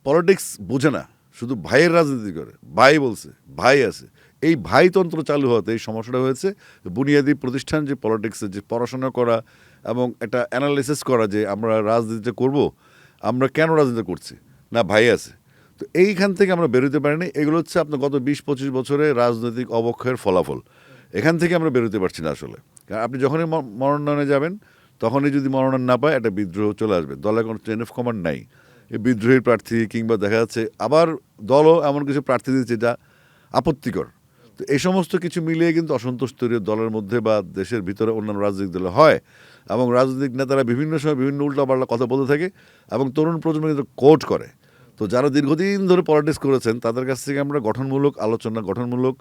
পলিটিক্স বোঝে না, শুধু ভাইয়ের রাজনীতি করে, ভাই বলছে, ভাই আছে, এই ভাইতন্ত্র চালু হওয়াতে এই সমস্যাটা হয়েছে। বুনিয়াদী প্রতিষ্ঠান যে পলিটিক্সের যে পড়াশোনা করা এবং একটা অ্যানালাইসিস করা যে আমরা রাজনীতিটা করব, আমরা কেন রাজনীতি করছি, না ভাই আছে। তো এইখান থেকে আমরা বেরোতে পারিনি। এগুলো হচ্ছে আপনার গত 20-25 বছরে রাজনৈতিক অবক্ষয়ের ফলাফল। এখান থেকে আমরা বেরোতে পারছি না আসলে। কারণ আপনি যখনই মনোনয়নে যাবেন, তখনই যদি মনোনয়ন না পায়, একটা বিদ্রোহ চলে আসবে। দলের কোনো চেইন অফ কমান্ড নাই। এই বিদ্রোহী প্রার্থী কিংবা দেখা যাচ্ছে আবার দলও এমন কিছু প্রার্থী দিচ্ছে যা আপত্তিকর। তো এই সমস্ত কিছু মিলিয়ে কিন্তু অসন্তোষ তৈরি দলের মধ্যে বা দেশের ভিতরে অন্যান্য রাজনৈতিক দলে হয়, এবং রাজনৈতিক নেতারা বিভিন্ন সময় বিভিন্ন উল্টাপাল্টা কথা বলতে থাকে এবং তরুণ প্রজন্ম কিন্তু কোট করে। তো যারা দীর্ঘদিন ধরে পলিটিক্স করেছেন, তাদের কাছ থেকে আমরা গঠনমূলক আলোচনা, গঠনমূলক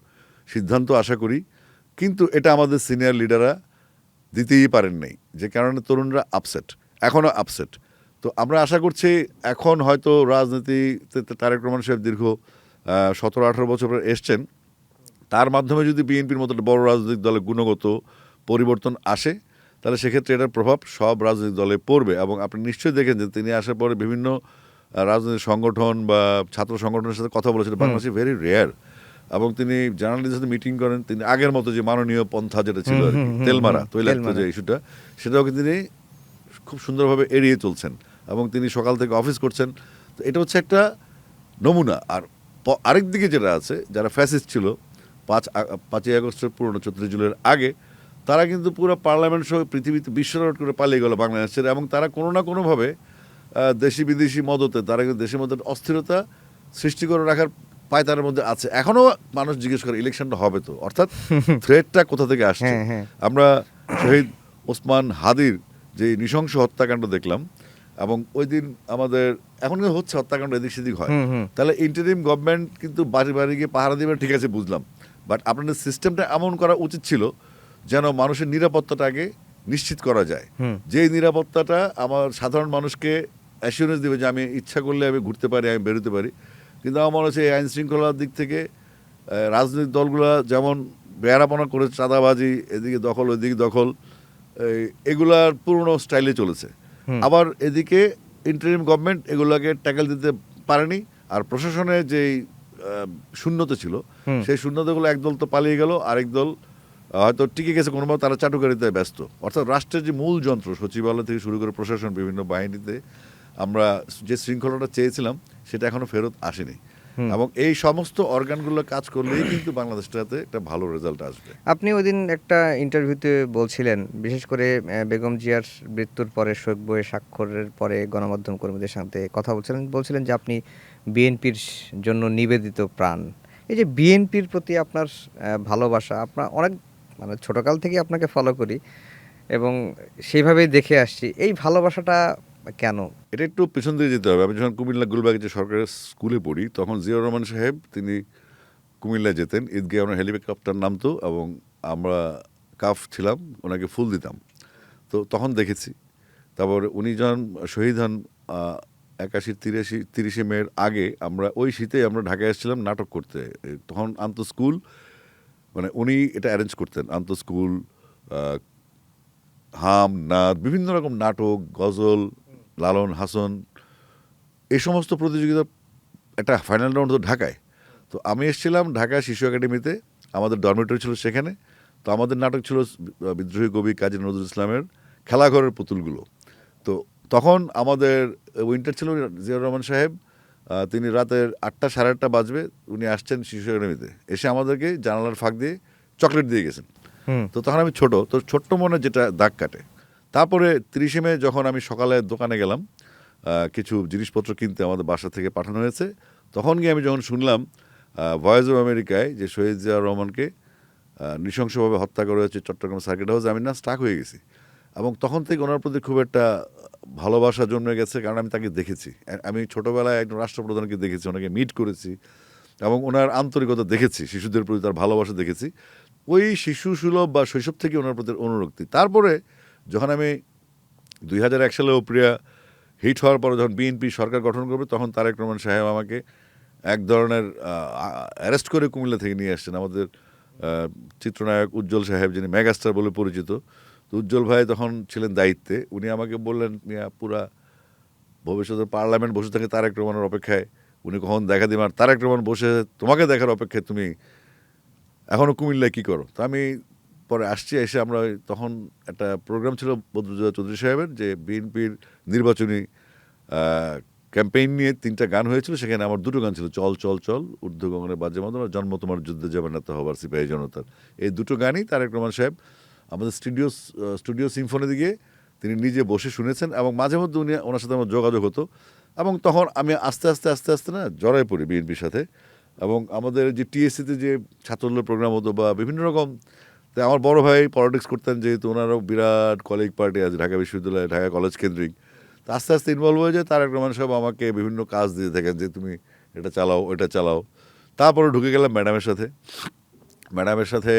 সিদ্ধান্ত আশা করি, কিন্তু এটা আমাদের সিনিয়র লিডাররা দিতেই পারেন নাই, যে কারণে তরুণরা আপসেট, এখনও আপসেট। তো আমরা আশা করছি এখন হয়তো রাজনীতিতে তারেক রহমান সাহেব দীর্ঘ 17-18 বছর পরে এসছেন, তার মাধ্যমে যদি বিএনপির মতো একটা বড় রাজনৈতিক দলে গুণগত পরিবর্তন আসে, তাহলে সেক্ষেত্রে এটার প্রভাব সব রাজনৈতিক দলে পড়বে। এবং আপনি নিশ্চয়ই দেখেন যে তিনি আসার পরে বিভিন্ন রাজনৈতিক সংগঠন বা ছাত্র সংগঠনের সাথে কথা বলেছেন। বাংলাদেশে ভেরি রেয়ার এবং তিনি জার্নালিস্টের সাথে মিটিং করেন। তিনি আগের মতো যে মাননীয় পন্থা যেটা ছিল আর কি, তেলমারা তৈলাক্ত যে ইস্যুটা, সেটাও তিনি খুব সুন্দরভাবে এড়িয়ে চলছেন এবং তিনি সকাল থেকে অফিস করছেন। তো এটা হচ্ছে একটা নমুনা। আর আরেক দিকে যেটা আছে, যারা ফ্যাসিস্ট ছিল 5ই আগস্টের পুরনো 34 জুলাইয়ের আগে, তারা কিন্তু পুরো পার্লামেন্ট সহ পৃথিবীতে বিশ্বরেকর্ড করে পালিয়ে গেল বাংলাদেশের, এবং তারা কোনো না কোনোভাবে দেশি বিদেশি মদতে তারা কিন্তু দেশের মধ্যে অস্থিরতা সৃষ্টি করে রাখার পায়তারের মধ্যে আছে। এখনও মানুষ জিজ্ঞেস করে ইলেকশনটা হবে তো, অর্থাৎ থ্রেটটা কোথা থেকে আসছে। আমরা শহীদ ওসমান হাদির যে নৃশংস হত্যাকাণ্ড দেখলাম, এবং ওই দিন আমাদের এখন কিন্তু হচ্ছে হত্যাকাণ্ড এদিক সেদিক হয়, তাহলে ইন্টারিম গভর্নমেন্ট কিন্তু বাড়ি বাড়ি গিয়ে পাহারা দেবে, ঠিক আছে বুঝলাম, বাট আপনাদের সিস্টেমটা এমন করা উচিত ছিল যেন মানুষের নিরাপত্তাটাকে নিশ্চিত করা যায়। যেই নিরাপত্তাটা আমার সাধারণ মানুষকে অ্যাসিওরেন্স দেবে যে আমি ইচ্ছা করলে আমি ঘুরতে পারি, আমি বেরোতে পারি। কিন্তু আমার মনে হচ্ছে এই আইন শৃঙ্খলার দিক থেকে রাজনৈতিক দলগুলো যেমন বেয়ারাপনা করে, চাঁদাবাজি, এদিকে দখল ওইদিকে দখল, এগুলার পুরনো স্টাইলে চলেছে। আবার এদিকে ইন্টারিম গভর্নমেন্ট এগুলোকে ট্যাকেল দিতে পারেনি। আর প্রশাসনের যেই শূন্যতা ছিল, সেই শূন্যতাগুলো একদল তো পালিয়ে গেল, আরেক দল হয়তো টিকে গেছে কোনোভাবে, তারা চাটুকারিতে ব্যস্ত। অর্থাৎ রাষ্ট্রের যে মূল যন্ত্র, সচিবালয় থেকে শুরু করে প্রশাসন, বিভিন্ন বাহিনীতে আমরা যে শৃঙ্খলাটা চেয়েছিলাম সেটা এখনো ফেরত আসেনি। এবং এই সমস্ত অর্গানগুলো কাজ করলেই কিন্তু বাংলাদেশটাতে একটা ভালো রেজাল্ট আসবে। আপনি ওই দিন একটা ইন্টারভিউতে বলছিলেন, বিশেষ করে বেগম জিয়ার মৃত্যুর পরে শোক বইয়ে স্বাক্ষরের পরে গণমাধ্যম কর্মীদের সাথে কথা বলছিলেন যে আপনি বিএনপির জন্য নিবেদিত প্রাণ। এই যে বিএনপির প্রতি আপনার ভালোবাসা, আপনার অনেক মানে ছোটকাল থেকে আপনাকে ফলো করি এবং সেইভাবেই দেখে আসছি, এই ভালোবাসাটা কেন? এটা একটু পেছন দিয়ে যেতে হবে। আমি যখন কুমিল্লা গুলবাগে যে সরকারি স্কুলে পড়ি, তখন জিয়াউর রহমান সাহেব তিনি কুমিল্লায় যেতেন, ঈদগাহে ওনার হেলিকপ্টার নামতো এবং আমরা কাফ ছিলাম, ওনাকে ফুল দিতাম। তো তখন দেখেছি। তারপর উনি যখন শহীদ হন 81-83 মের আগে, আমরা ওই শীতে আমরা ঢাকায় এসেছিলাম নাটক করতে। তখন আন্তঃস্কুল, মানে উনি এটা অ্যারেঞ্জ করতেন, আন্তঃস্কুল হাম নাদ, বিভিন্ন রকম নাটক, গজল, লালন হাসন, এই সমস্ত প্রতিযোগিতা একটা ফাইনাল রাউন্ড তো ঢাকায়। তো আমি এসেছিলাম ঢাকা শিশু একাডেমিতে, আমাদের ডরমেটরি ছিল সেখানে। তো আমাদের নাটক ছিল বিদ্রোহী কবি কাজী নজরুল ইসলামের খেলাঘরের পুতুলগুলো। তো তখন আমাদের উইন্টার ছিল, জিয়াউর রহমান সাহেব তিনি রাতের 8টা সাড়ে 8টা বাজবে, উনি আসছেন শিশু একাডেমিতে, এসে আমাদেরকে জানালার ফাঁক দিয়ে চকলেট দিয়ে গেছেন। তো তখন আমি ছোট, তো ছোট্ট মনে যেটা দাগ কাটে। তারপরে 30 মে যখন আমি সকালে দোকানে গেলাম কিছু জিনিসপত্র কিনতে, আমাদের বাসা থেকে পাঠানো হয়েছে, তখন গিয়ে আমি যখন শুনলাম ভয়েস অফ আমেরিকায় যে শহীদ জিয়াউর রহমানকে নৃশংসভাবে হত্যা করা হয়েছে চট্টগ্রাম সার্কিট হাউসে, আমি না স্টাক হয়ে গেছি। এবং তখন থেকে ওনার প্রতি খুব একটা ভালোবাসা জন্মে গেছে, কারণ আমি তাকে দেখেছি। আমি ছোটোবেলায় একজন রাষ্ট্রপ্রধানকে দেখেছি, ওনাকে মিট করেছি এবং ওনার আন্তরিকতা দেখেছি, শিশুদের প্রতি তার ভালোবাসা দেখেছি। ওই শিশু সুলভ বা শৈশব থেকে ওনার প্রতি অনুরক্তি। তারপরে যখন আমি 2001 সালে প্রিয়া হিট হওয়ার পরে যখন বিএনপি সরকার গঠন করবে, তখন তারেক রহমান সাহেব আমাকে এক ধরনের অ্যারেস্ট করে কুমিল্লা থেকে নিয়ে আসছেন। আমাদের চিত্রনায়ক উজ্জ্বল সাহেব, যিনি মেগাস্টার বলে পরিচিত, তো উজ্জ্বল ভাই তখন ছিলেন দায়িত্বে। উনি আমাকে বললেন, মিয়া পুরা ভবিষ্যতের পার্লামেন্ট বসে থাকে তারেক রহমানের অপেক্ষায়, উনি কখন দেখা দিবেন, আর তারেক রহমান বসে তোমাকে দেখার অপেক্ষায় তুমি এখনও কুমিল্লায় কী করো। তো আমি পরে আসছি, এসে আমরা তখন একটা প্রোগ্রাম ছিল বদরুজ্জামান চৌধুরী সাহেবের, যে বিএনপির নির্বাচনী ক্যাম্পেইন নিয়ে 3টা গান হয়েছিল, সেখানে আমার 2টো গান ছিল, চল চল চল, ঊর্ধ্ব গগনে বাজে মাদল, আর জন্ম তোমার যুদ্ধে যাবে না তো হবার সিপাহী জনতার। এই 2টো গানই তারেক রহমান সাহেব আমাদের স্টুডিও সিম্ফনিতে গিয়ে তিনি নিজে বসে শুনেছেন, এবং মাঝে মধ্যে ওনার সাথে আমার যোগাযোগ হতো। এবং তখন আমি আস্তে আস্তে না জড়াই পড়ি বিএনপির সাথে। এবং আমাদের যে টিএসসিতে যে ছাত্রদলের প্রোগ্রাম হতো বা বিভিন্ন রকম, তাই আমার বড় ভাই পলিটিক্স করতেন, যেহেতু ওনারও বিরাট কলিগ পার্টি আছে ঢাকা বিশ্ববিদ্যালয়, ঢাকা কলেজ কেন্দ্রিক। তো আস্তে আস্তে ইনভলভ হয়ে যায়। তারেক রহমান সাহেব আমাকে বিভিন্ন কাজ দিয়ে থাকেন, যে তুমি এটা চালাও, ওটা চালাও। তারপরে ঢুকে গেলাম ম্যাডামের সাথে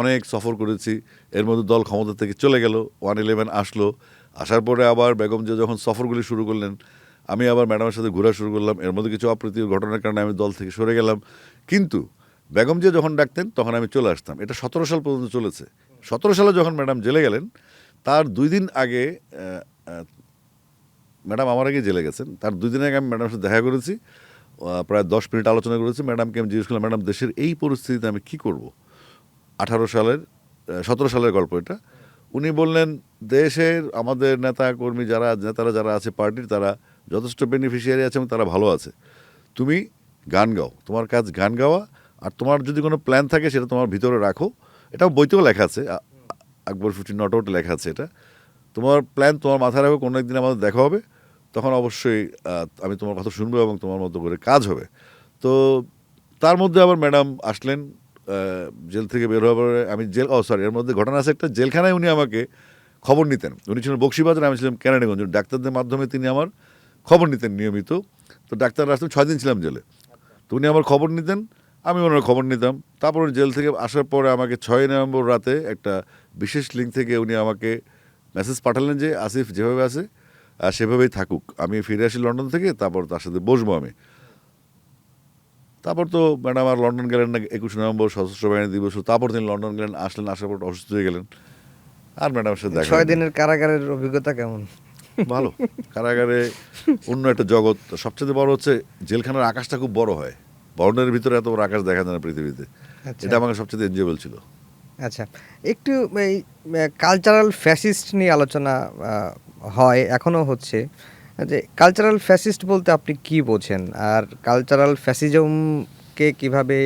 অনেক সফর করেছি। এর মধ্যে দল ক্ষমতা থেকে চলে গেল, 111 আসলো, আসার পরে আবার বেগম জিয়া যখন সফরগুলি শুরু করলেন, আমি আবার ম্যাডামের সাথে ঘোরা শুরু করলাম। এর মধ্যে কিছু অপ্রীতিকর ঘটনার কারণে আমি দল থেকে সরে গেলাম। কিন্তু বেগম জিয়া যখন ডাকতেন তখন আমি চলে আসতাম। এটা 17 সাল পর্যন্ত চলেছে। 17 সালে যখন ম্যাডাম জেলে গেলেন, তার 2 দিন আগে, ম্যাডাম আমার আগে জেলে গেছেন, তার 2 দিন আগে আমি ম্যাডামের সাথে দেখা করেছি। প্রায় 10 মিনিট আলোচনা করেছি। ম্যাডামকে আমি জিজ্ঞেস করলাম, ম্যাডাম দেশের এই পরিস্থিতিতে আমি কী করব? 17 সালের গল্প এটা। উনি বললেন, দেশের আমাদের নেতারা যারা আছে পার্টির, তারা যথেষ্ট বেনিফিশিয়ারি আছে এবং তারা ভালো আছে। তুমি গান গাও, তোমার কাজ গান গাওয়া, আর তোমার যদি কোনো প্ল্যান থাকে সেটা তোমার ভিতরে রাখো। এটাও বইতেও লেখা আছে, আকবর 15 নট আউটে লেখা আছে এটা। তোমার প্ল্যান তোমার মাথায় রাখো, কোনো একদিন আমাদের দেখা হবে, তখন অবশ্যই আমি তোমার কথা শুনবো এবং তোমার মতো করে কাজ হবে। তো তার মধ্যে আবার ম্যাডাম আসলেন জেল থেকে বের হওয়ার পরে। আমি এর মধ্যে ঘটনা আছে একটা, জেলখানায় উনি আমাকে খবর নিতেন। উনি ছিলেন বক্সিবাজার, আমি ছিলাম কেরানীগঞ্জ। ডাক্তারদের মাধ্যমে তিনি আমার খবর নিতেন নিয়মিত। তো ডাক্তাররা আসতেন, 6 দিন ছিলাম জেলে। তো উনি আমার খবর নিতেন, আমি ওনার খবর নিতাম। তারপর জেল থেকে আসার পরে আমাকে 6 নভেম্বর রাতে একটা বিশেষ লিঙ্ক থেকে উনি আমাকে মেসেজ পাঠালেন যে আসিফ যেভাবে আছে সেভাবেই থাকুক, আমি ফিরে আসি লন্ডন থেকে, তারপর তার সাথে বসবো আমি। তারপর তো ম্যাডাম আর লন্ডন গেলেন না 21 নভেম্বর সশস্ত্র বাহিনী দিবস। তারপর তিনি লন্ডন গেলেন, আসলেন, আসার পর অসুস্থ হয়ে গেলেন, আর ম্যাডামের সাথে দেখা 6 হয়নি। দিনের কারাগারের অভিজ্ঞতা কেমন? ভালো। কারাগারে অন্য একটা জগৎ। সবচেয়ে বড় হচ্ছে জেলখানার আকাশটা খুব বড় হয়, বর্ণের ভিতরে এত বড় আকাশ দেখা যায় না পৃথিবীতে। আচ্ছা এটা আমাকে সবচেয়ে এনজয়েবল ছিল। আচ্ছা, একটু এই কালচারাল ফ্যাসিস্ট নিয়ে আলোচনা হয়, এখনো হচ্ছে, যে কালচারাল ফ্যাসিস্ট বলতে আপনি কি বোঝেন, আর কালচারাল ফ্যাসিজমকে কিভাবে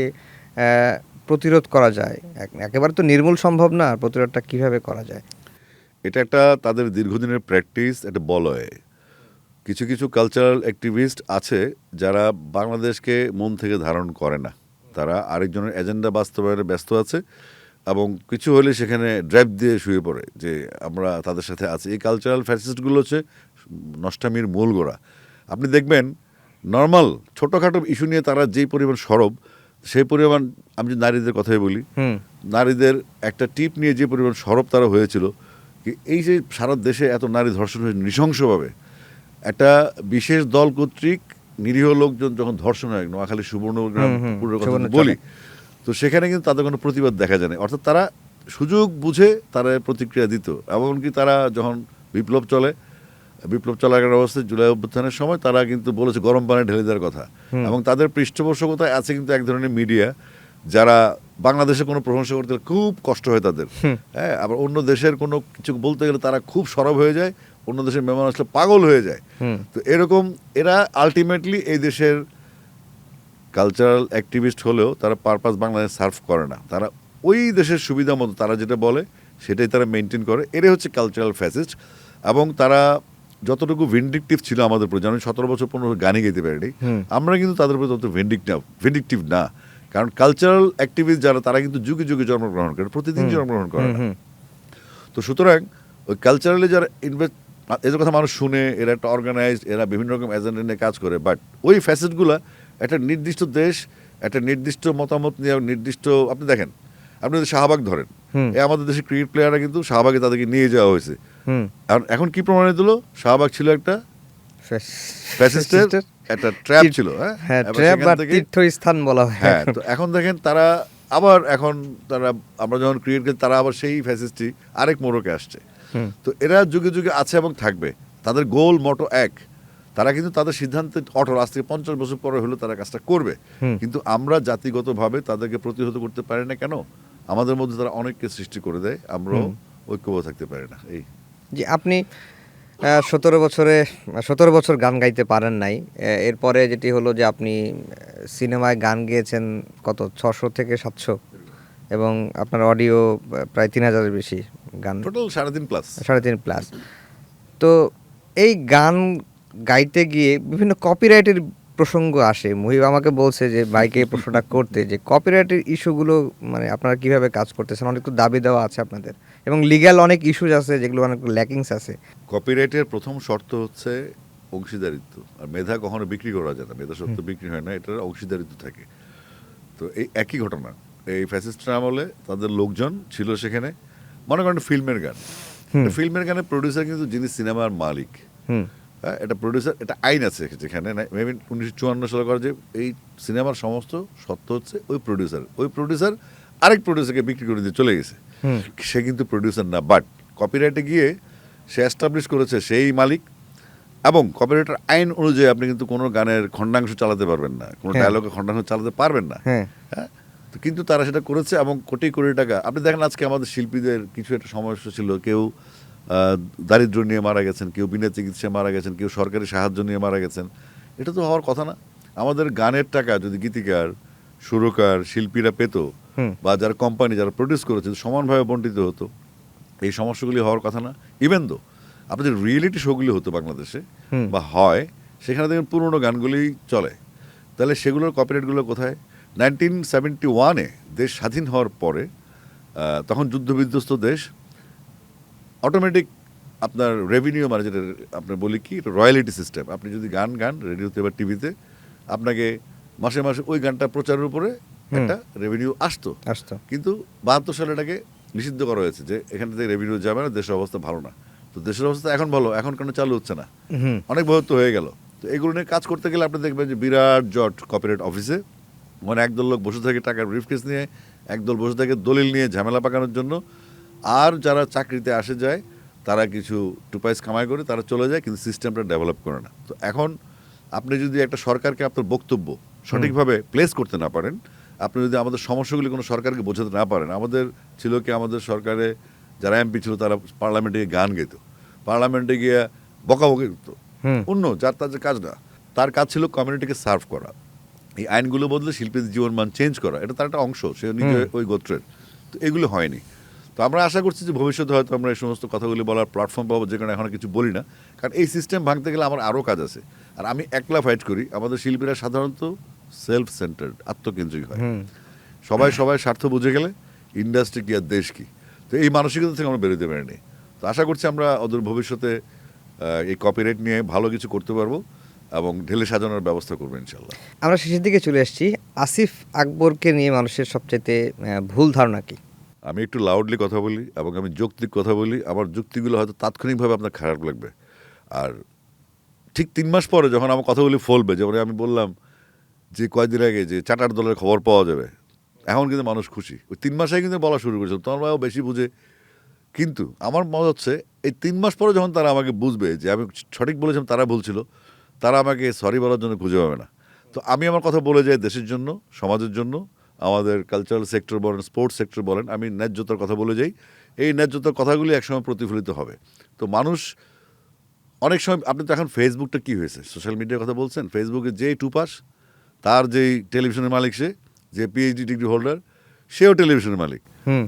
প্রতিরোধ করা যায়? একেবারে তো নির্মূল সম্ভব না, প্রতিরোধটা কিভাবে করা যায়? এটা একটা তাদের দীর্ঘদিনের প্র্যাকটিস, একটা বলয়। কিছু কিছু কালচারাল অ্যাক্টিভিস্ট আছে যারা বাংলাদেশকে মন থেকে ধারণ করে না, তারা আরেকজনের এজেন্ডা বাস্তবায়নে ব্যস্ত আছে এবং কিছু হলে সেখানে ড্রাইভ দিয়ে শুয়ে পড়ে যে আমরা তাদের সাথে আছি। এই কালচারাল ফ্যাসিস্টগুলো হচ্ছে নষ্টামির মূল গোড়া। আপনি দেখবেন নর্মাল ছোটোখাটো ইস্যু নিয়ে তারা যেই পরিমাণ সরব, সেই পরিমাণ, আমি যদি নারীদের কথাই বলি, নারীদের একটা টিপ নিয়ে যে পরিমাণ সরব তারা হয়েছিল, এই যে সারা দেশে এত নারী ধর্ষণ হয়েছে নৃশংসভাবে, একটা বিশেষ দল কর্তৃক নিরীহ লোকজন যখন ধর্ষণ হয়, নোয়াখালী সুবর্ণগ্রাম পুকুরের কথা যদি বলি, তো সেখানে কিন্তু তাদের কোনো প্রতিবাদ দেখা যায় না। অর্থাৎ তারা সুযোগ বুঝে তারা প্রতিক্রিয়া দিত। এমনকি তারা যখন বিপ্লব চলাকালীন অবস্থায় জুলাই অভ্যুত্থানের সময় তারা কিন্তু বলেছে গরম পানি ঢেলে দেওয়ার কথা। এবং তাদের পৃষ্ঠপোষকতায় আছে কিন্তু এক ধরনের মিডিয়া যারা বাংলাদেশে কোনো প্রশংসা করতে গেলে খুব কষ্ট হয় তাদের। হ্যাঁ, আবার অন্য দেশের কোনো কিছু বলতে গেলে তারা খুব সরব হয়ে যায়, অন্য দেশের মেহমান আসলে পাগল হয়ে যায়। তো এরকম এরা আলটিমেটলি এই দেশের কালচারাল অ্যাক্টিভিস্ট হলেও তারা পারপাস বাংলাদেশ সার্ভ করে না। তারা ওই দেশের সুবিধা মতো তারা যেটা বলে সেটাই তারা মেনটেন করে। এটাই হচ্ছে কালচারাল ফ্যাসিস্ট। এবং তারা যতটুকু ভিন্ডিকটিভ ছিল আমাদের প্রতি, আমি 17 বছর 15 বছর গানই গাইতে পারিনি, আমরা কিন্তু তাদের প্রতি তত ভিন্ডিকটিভ না। কারণ কালচারাল অ্যাক্টিভিস্ট যারা, তারা কিন্তু যুগে যুগে জন্মগ্রহণ করে, প্রতিদিন জন্মগ্রহণ করে না। তো সুতরাং ওই কালচারালি যারা এদের কথা মানুষ শুনে, এরা একটা অর্গানাইজড, এরা বিভিন্ন রকম এজেন্ডা নিয়ে কাজ করে, বাট ওই ফ্যাসিস্টগুলা একটা নির্দিষ্ট দেশ, একটা নির্দিষ্ট মতামত নিয়ে নির্দিষ্ট, আপনি দেখেন, আপনি যদি শাহবাগ ধরেন, আমাদের দেশের ক্রিকেট প্লেয়াররা কিন্তু শাহবাগে তাদেরকে নিয়ে যাওয়া হয়েছে। এখন কি প্রমাণিত হলো? শাহবাগ ছিল একটা ফ্যাসিস্টের একটা ট্র্যাপ ছিল। হ্যাঁ, ট্র্যাপ বা তীর্থস্থান বলা হয়। হ্যাঁ, তো এখন দেখেন তারা আবার, এখন তারা, আমরা যখন ক্রিকেট খেলি, তারা আবার সেই ফ্যাসিস্টই আরেক মোড়কে আসছে। তো এরা যুগে যুগে আছে এবং থাকবে, তাদের গোল মোটো এক। তারা কিন্তু তাদের সিদ্ধান্তে অটল, আজ থেকে 50 বছর পরে হলেও তারা কাজটা করবে। কিন্তু আমরা জাতিগতভাবে তাদেরকে প্রতিহত করতে পারি না। কেন? আমাদের মধ্যে তারা অনেককে সৃষ্টি করে দেয়, আমরাও ঐক্যবদ্ধ থাকতে পারি না। এই যে আপনি 17 বছর গান গাইতে পারেন নাই, এরপরে যেটি হলো যে আপনি সিনেমায় গান গেয়েছেন কত, 600 থেকে 700, এবং আপনার অডিও প্রায় 3000-এর বেশি গান, টোটাল 3.5+। তো এই গান গাইতে গিয়ে বিভিন্ন কপিরাইটের প্রসঙ্গ আসে। মুহিব আমাকে বলছে যে বাইকে এই প্রশ্নটা করতে, যে কপিরাইটের ইস্যুগুলো মানে আপনারা কিভাবে কাজ করতেছেন? অনেক তো দাবি দেওয়া আছে আপনাদের, এবং লিগ্যাল অনেক ইস্যুজ আছে যেগুলো অনেক ল্যাকিংস আছে। কপিরাইটের প্রথম শর্ত হচ্ছে অংশীদারিত্ব। আর মেধা কখনো বিক্রি করা যায় না, মেধা সত্য বিক্রি হয় না, এটার অংশীদারিত্ব থাকে। তো এই একই ঘটনা, এই ফ্যাসিস্টরা আমলে তাদের লোকজন ছিল সেখানে। মনে করেন ফিল্মের গান, ফিল্মের গানের প্রডিউসার কিন্তু যিনি সিনেমার মালিক, হ্যাঁ, এটা প্রডিউসার, এটা আইন আছে যেখানে, মেবি 1954 সালে করা, যে এই সিনেমার সমস্ত সত্য হচ্ছে ওই প্রডিউসার আরেক প্রডিউসারকে বিক্রি করে দিয়ে চলে গেছে। সে কিন্তু প্রডিউসার না, বাট কপিরাইটে গিয়ে সে এস্টাবলিশ করেছে সেই মালিক, এবং কপিরাইটের আইন অনুযায়ী আপনি কিন্তু কোনো গানের খণ্ডাংশ চালাতে পারবেন না, কোনো হ্যাঁ। ডায়লগের খণ্ডাংশ চালাতে পারবেন না। হ্যাঁ হ্যাঁ, তো কিন্তু তারা সেটা করেছে এবং কোটি কোটি টাকা। আপনি দেখেন আজকে আমাদের শিল্পীদের কিছু একটা সমস্যা ছিল, কেউ দারিদ্র্য নিয়ে মারা গেছেন, কেউ বিনা চিকিৎসায় মারা গেছেন, কেউ সরকারি সাহায্য নিয়ে মারা গেছেন। এটা তো হওয়ার কথা না। আমাদের গানের টাকা যদি গীতিকার, সুরকার, শিল্পীরা পেত, হুম। বা যারা কোম্পানি যারা প্রডিউস করেছে সমানভাবে বণ্টিত হতো, এই সমস্যাগুলি হওয়ার কথা না। ইভেন দো আপনাদের রিয়েলিটি শোগুলি হতো বাংলাদেশে হুম। বা হয়, সেখানে দেখবেন পুরনো গানগুলি চলে, তাহলে সেগুলোর কপিরাইটগুলো কোথায়? 1971-এ দেশ স্বাধীন হওয়ার পরে তখন যুদ্ধবিধ্বস্ত দেশ, অটোমেটিক আপনার রেভিনিউ, মানে যেটা আপনার বলি কি রয়্যালিটি সিস্টেম, আপনি যদি গান রেডিওতে বা টিভিতে, আপনাকে মাসে মাসে ওই গানটা প্রচারের উপরে একটা রেভিনিউ আসতো। কিন্তু 72 সালে এটাকে নিষিদ্ধ করা হয়েছে যে এখান থেকে রেভিনিউ যাবে না, দেশের অবস্থা ভালো না। তো দেশের অবস্থা এখন ভালো, এখন কেন চালু হচ্ছে না? অনেক বছর হয়ে গেল। তো এগুলো নিয়ে কাজ করতে গেলে আপনি দেখবেন যে বিরাট জট কপিরাইট অফিসে, মানে একদল লোক বসে থাকে টাকার ব্রিফকেস নিয়ে, একদল বসে থাকে দলিল নিয়ে ঝামেলা পাকানোর জন্য। আর যারা চাকরিতে আসে যায় তারা কিছু টুপাইস কামাই করে তারা চলে যায়, কিন্তু সিস্টেমটা ডেভেলপ করে না। তো এখন আপনি যদি একটা সরকারকে আপনার বক্তব্য সঠিকভাবে প্লেস করতে না পারেন, আপনি যদি আমাদের সমস্যাগুলি কোনো সরকারকে বোঝাতে না পারেন, আমাদের ছিল কি, আমাদের সরকারে যারা এমপি ছিল তারা পার্লামেন্টে গিয়ে গান গাইতো, পার্লামেন্টে গিয়ে বকাবকি করতো, অন্য যার তার যে কাজ না, তার কাজ ছিল কমিউনিটিকে সার্ভ করা। এই আইনগুলো বদলে শিল্পীদের জীবনমান চেঞ্জ করা, এটা তার একটা অংশ, সে নিজে ওই গোত্রের। তো এগুলো হয়নি। তো আমরা আশা করছি যে ভবিষ্যতে হয়তো আমরা এই সমস্ত কথাগুলি বলার প্ল্যাটফর্ম পাবো, যে কারণে এখন কিছু বলি না, কারণ এই সিস্টেম ভাঙতে গেলে আমার আরও কাজ আছে। আর আমি একলা ফাইট করি। আমাদের শিল্পীরা সাধারণত সেলফ সেন্টার্ড, আত্মকেন্দ্রিক হয়। সবাই সবাই স্বার্থ বুঝে গেলে ইন্ডাস্ট্রি কি আর দেশ কি, তো এই মানসিকতা থেকে আমরা বেরোতে পারিনি। তো আশা করছি আমরা অদূর ভবিষ্যতে এই কপিরাইট নিয়ে ভালো কিছু করতে পারবো এবং ঢেলে সাজানোর ব্যবস্থা করবো ইনশাল্লাহ। আমরা শেষের দিকে চলে এসেছি। আসিফ আকবরকে নিয়ে মানুষের সবচেয়ে ভুল ধারণা কি? আমি একটু লাউডলি কথা বলি এবং আমি যৌক্তিক কথা বলি। আমার যুক্তিগুলো হয়তো তাৎক্ষণিকভাবে আপনার খারাপ লাগবে, আর ঠিক 3 মাস পরে যখন আমার কথাগুলি ফলবে, যেমন আমি বললাম যে কয়েকদিন আগে যে চার্টার দলের খবর পাওয়া যাবে, এখন কিন্তু মানুষ খুশি। ওই 3 মাসে কিন্তু বলা শুরু করেছিল, তোমরাও বেশি বুঝে। কিন্তু আমার মনে হচ্ছে এই 3 মাস পরে যখন তারা আমাকে বুঝবে যে আমি সঠিক বলেছিলাম, তারা ভুল ছিল, তারা আমাকে সরি বলার জন্য খুঁজে পাবে না। তো আমি আমার কথা বলে যাই দেশের জন্য, সমাজের জন্য, আমাদের কালচারাল সেক্টর বলেন, স্পোর্টস সেক্টর বলেন, আমি ন্যায্যতার কথা বলে যাই। এই ন্যায্যতার কথাগুলি একসময় প্রতিফলিত হবে। তো মানুষ অনেক সময়, আপনি তো এখন ফেসবুকটা কী হয়েছে, সোশ্যাল মিডিয়ার কথা বলছেন, ফেসবুকে যেই টুপাস, তার যেই টেলিভিশনের মালিক, সে যে পিএইচডি ডিগ্রি হোল্ডার, সেও টেলিভিশনের মালিক।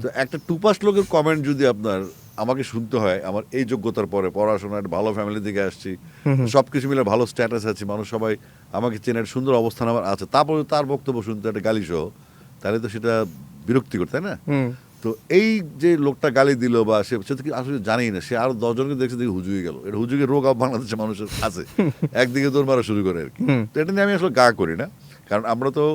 তো একটা টুপাস লোকের কমেন্ট যদি আপনার আমাকে শুনতে হয়, আমার এই যোগ্যতার পরে, পড়াশোনা, একটা ভালো ফ্যামিলি থেকে আসছি, সব কিছু মিলে ভালো স্ট্যাটাস আছে, মানুষ সবাই আমাকে চেনে, একটা সুন্দর অবস্থান আমার আছে, তারপরে তার বক্তব্য শুনতে একটা গালি সহ, তাহলে তো সেটা বিরক্তিকর, তাই না? তো এই যে লোকটা গালি দিল বা সে তো আসলে জানেই না, সে আরো 10 জনকে দেখছে, দেখে হুজুগে গেল। এটা হুজুগের রোগ বাংলাদেশের মানুষের আছে, একদিকে দৌড় মারা শুরু করে আর কি। তো এটা নিয়ে আমি আসলে গা করি না, কারণ আমরা তো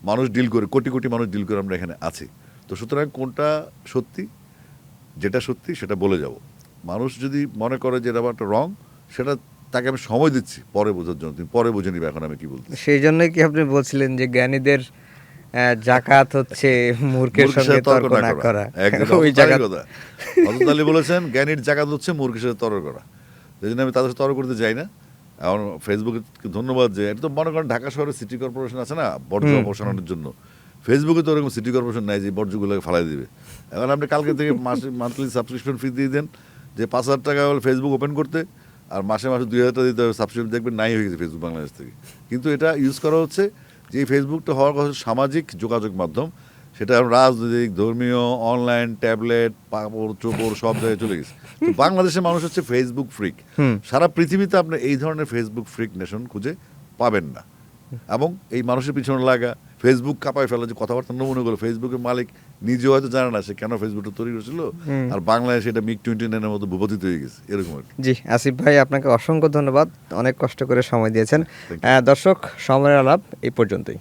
মানুষ ডিল করি, কোটি কোটি মানুষ ডিল করে আমরা এখানে আছি। তো সুতরাং কোনটা সত্যি, যেটা সত্যি সেটা বলে যাব। মানুষ যদি মনে করে যে এটা একটা রং, সেটা তাকে আমি সময় দিচ্ছি পরে বোঝার জন্য, তুমি পরে বুঝে নিবে এখন আমি কি বলছি। সেই জন্যই কি আপনি বলছিলেন যে জ্ঞানীদের জাকাত হচ্ছে মূর্খের সঙ্গে তর্ক না করা? ওই জাকাত কথা হযরত আলী বলেছেন, জ্ঞানীর জাকাত হচ্ছে মূর্খের সাথে তর্ক করা। এই জন্য আমি তাদের সাথে তর্ক করতে যাই না। এখন ফেসবুকে ধন্যবাদ যে এটা তো মনে করেন ঢাকা শহরে সিটি কর্পোরেশন আছে না বর্জ্য অপসারণের জন্য, ফেসবুকে তো ওরকম সিটি কর্পোরেশন নাই যে বর্জ্যগুলোকে ফালাই দিবে। এখন আপনি কালকে থেকে মাসে মান্থলি সাবস্ক্রিপশন ফি দিয়ে দেন, যে 5,000 টাকা হলে ফেসবুক ওপেন করতে, আর মাসে মাসে 2,000 টাকা দিতে হবে সাবস্ক্রিপশন, দেখবেন নাই হয়ে গেছে ফেসবুক বাংলাদেশ থেকে। কিন্তু এটা ইউজ করা হচ্ছে যে এই ফেসবুকটা হওয়ার কথা সামাজিক যোগাযোগ মাধ্যম, সেটা রাজনৈতিক, ধর্মীয়, অনলাইন, ট্যাবলেট, পাপড় চোপড় সব জায়গায় চলে গেছে। তো বাংলাদেশের মানুষ হচ্ছে ফেসবুক ফ্রিক। সারা পৃথিবীতে আপনি এই ধরনের ফেসবুক ফ্রিক নেশন খুঁজে পাবেন না। এবং এই মানুষের পিছনে লাগা, ফেসবুক কাঁপায় ফেলা, যে কথাবার্তা নমুনাগুলো, ফেসবুকের মালিক নিজেও হয়তো জানে না সে কেন ফেসবুকটা তৈরি করেছিল, আর বাংলাদেশে এটা মিগ 29-এর মতো ভূপতিত হয়ে গেছে, এরকম আর কি। জি আসিফ ভাই, আপনাকে অসংখ্য ধন্যবাদ, অনেক কষ্ট করে সময় দিয়েছেন। দর্শক, সময়ের আলাপ এই পর্যন্তই।